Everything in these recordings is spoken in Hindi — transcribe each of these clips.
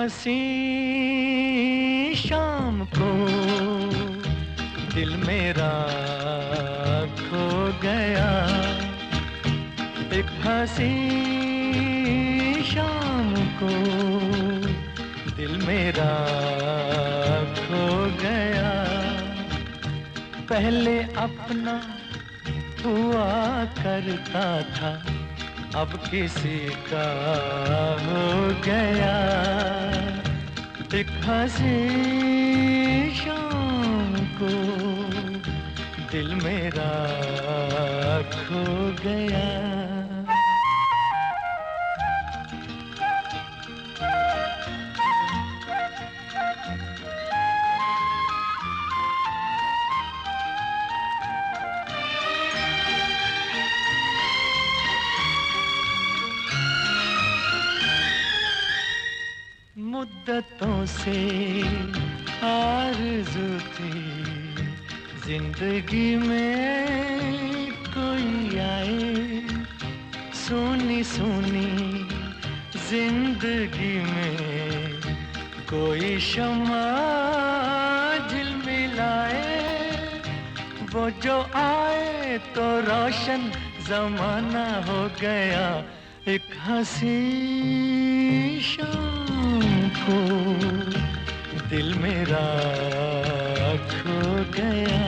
हंसी शाम को दिल मेरा खो गया। एक हंसी शाम को दिल मेरा खो गया। पहले अपना हुआ करता था, अब किसी का हो गया। एक हंसी शाम को दिल मेरा खो गया। मुद्दतों से आरज़ू थी जिंदगी में कोई आए। सोनी सोनी जिंदगी में कोई शम्मा झिलमिलाए। वो जो आए तो रोशन ज़माना हो गया। एक हंसी शाम को दिल मेरा खो गया।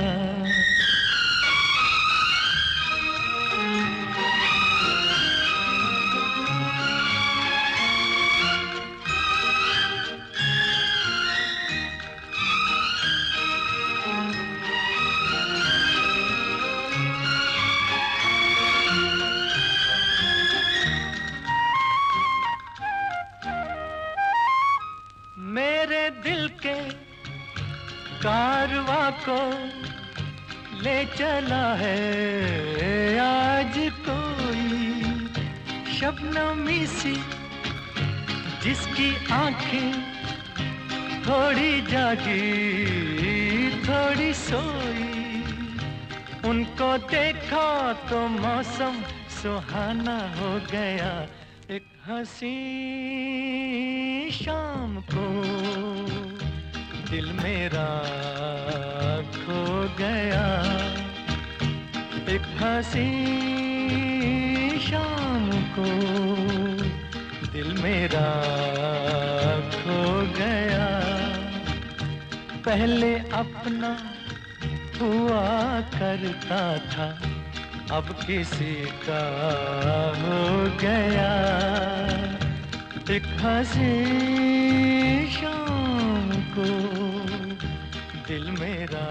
मेरे दिल के कारवां को ले चला है आज कोई शबनमी सी, जिसकी आंखें थोड़ी जागी थोड़ी सोई। उनको देखा तो मौसम सुहाना हो गया। एक हंसी शाम को दिल मेरा खो गया। एक हंसी शाम को दिल मेरा खो गया। पहले अपना हुआ करता था, अब किसी का हो गया। एक हंसी शाम को दिल मेरा